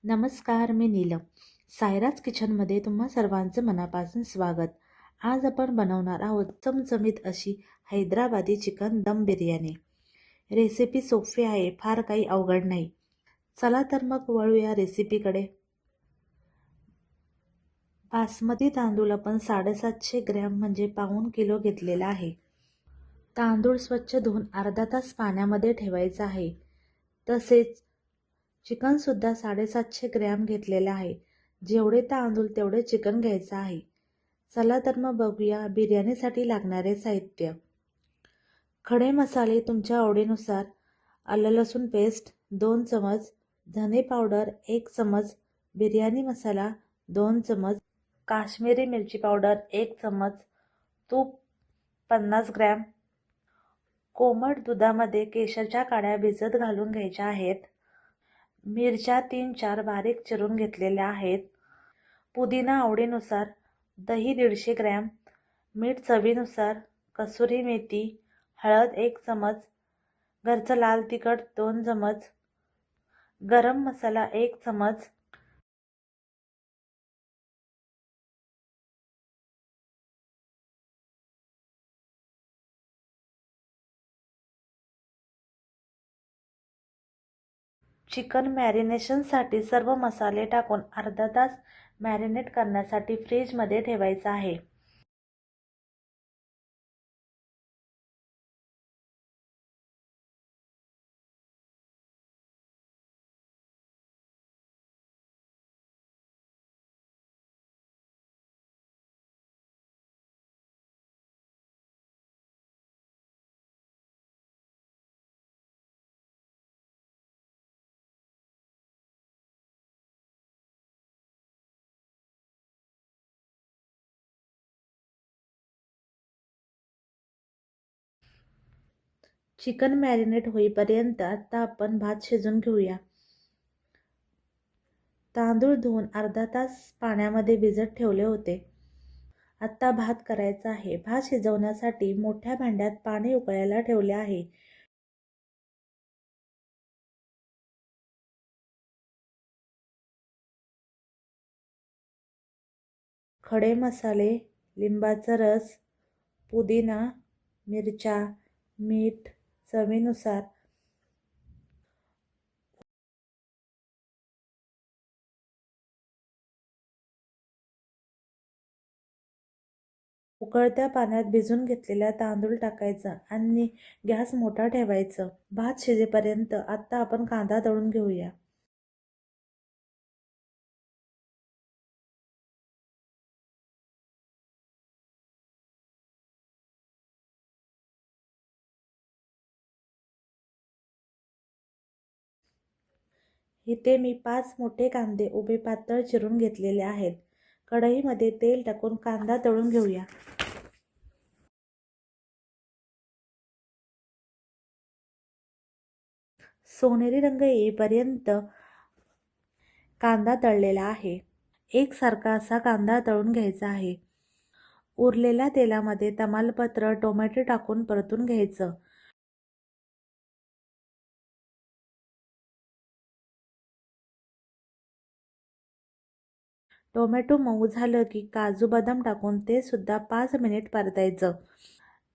नमस्कार, मी नीलम. सायराज किचनमध्ये तुम्हा सर्वांचं मनापासून स्वागत. आज आपण बनवणार आहोत चमचमीत अशी हैदराबादी चिकन दम बिर्याणी. रेसिपी सोपी आहे, फार काही अवघड नाही. चला तर मग वळूया रेसिपीकडे. बासमती तांदूळ आपण 750 ग्रॅम म्हणजे पाऊण किलो घेतलेला आहे. तांदूळ स्वच्छ धुवून अर्धा तास पाण्यामध्ये ठेवायचा आहे. तसेच चिकनसुद्धा 750 ग्रॅम घेतलेलं आहे. जेवढे तांदूळ तेवढे चिकन घ्यायचं आहे. चला तर मग बघूया बिर्याणीसाठी लागणारे साहित्य. खडे मसाले तुमच्या आवडीनुसार. आलं लसूण पेस्ट 2 चमच, धने पावडर 1 चमच, बिर्याणी मसाला 2 चमच, काश्मीरी मिरची पावडर 1 चमच, तूप 50 ग्रॅम. कोमट दुधामध्ये केशरच्या काड्या भिजत घालून घ्यायच्या आहेत. मिरच्या 3-4 बारीक चिरून घेतलेल्या आहेत. पुदिना आवडीनुसार. दही 150 ग्रॅम, मीठ चवीनुसार, कसुरी मेथी, हळद 1 चमच, घरचं लाल तिखट 2 चमच, गरम मसाला 1 चमच. चिकन मॅरिनेशनसाठी सर्व मसाले टाकून अर्धा तास मॅरिनेट करण्यासाठी फ्रीजमध्ये ठेवायचं आहे. चिकन मॅरिनेट होईपर्यंत आता आपण भात शिजवून घेऊया. तांदूळ धुवून अर्धा तास पाण्यामध्ये भिजत ठेवले होते. आता भात करायचा आहे. भात शिजवण्यासाठी मोठ्या भांड्यात पाणी उकळायला ठेवले आहे. खडे मसाले, लिंबाचा रस, पुदिना, मिरच्या, मीठ चवीनुसार. उकळत्या पाण्यात भिजून घेतलेला तांदूळ टाकायचा आणि गॅस मोठा ठेवायचा. भात शिजेपर्यंत आता आपण कांदा तळून घेऊया. इथे मी 5 मोठे कांदे उभे पातळ चिरून घेतलेले आहेत. कढईमध्ये तेल टाकून कांदा तळून घेऊया. सोनेरी रंग येईपर्यंत कांदा तळलेला आहे. एकसारखा असा कांदा तळून घ्यायचा आहे. उरलेल्या तेलामध्ये तमालपत्र, टोमॅटो टाकून परतून घ्यायचं. टोमॅटो मऊ झालं की काजू बदाम टाकून ते सुद्धा 5 मिनिट परतायचं.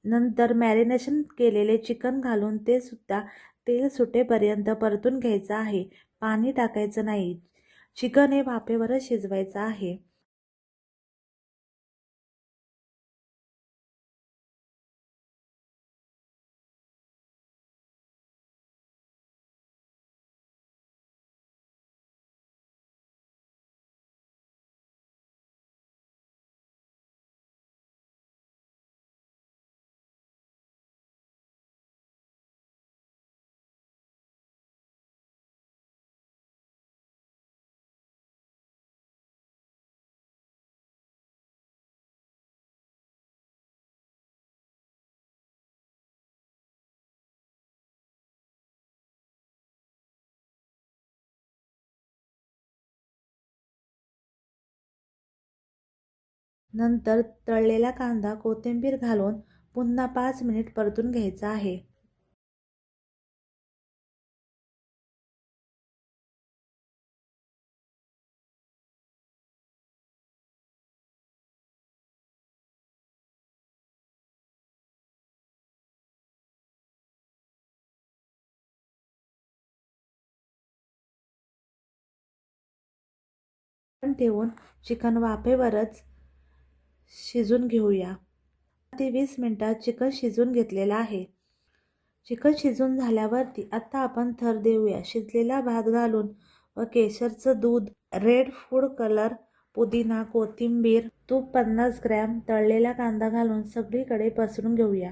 नंतर मॅरिनेशन केलेले चिकन घालून ते सुद्धा तेल सुटेपर्यंत परतून घ्यायचं आहे. पाणी टाकायचं नाही. चिकन हे वाफेवरच शिजवायचं आहे. नंतर तळलेला कांदा, कोथिंबीर घालून पुन्हा 5 मिनिट परतून घ्यायचा आहे. पण ठेवून चिकन वाफेवरच शिजून घेऊया. 20 मिनिटात चिकन शिजून घेतलेलं आहे. चिकन शिजून झाल्यावरती आता आपण थर देऊया. शिजलेला भात घालून व केशरचं दूध, रेड फूड कलर, पुदिना, कोथिंबीर, तूप 50 ग्रॅम, तळलेला कांदा घालून सगळीकडे पसरून घेऊया.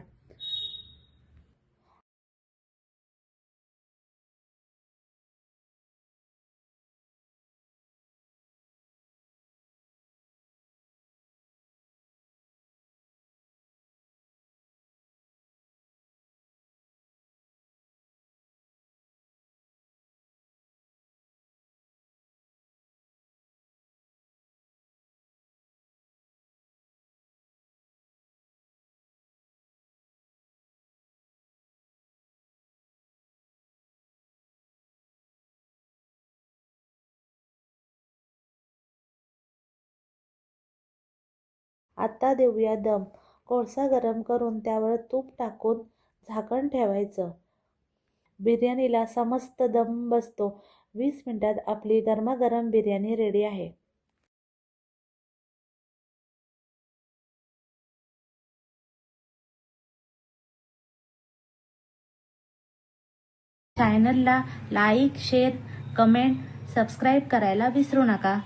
आता देऊया दम. कोळसा गरम करून त्यावर तूप टाकून झाकण ठेवायचं. बिर्याणीला समस्त दम बसतो. 20 मिनिटात आपली गरमागरम बिर्याणी रेडी आहे. चॅनलला लाईक, शेअर, कमेंट, सबस्क्राईब करायला विसरू नका.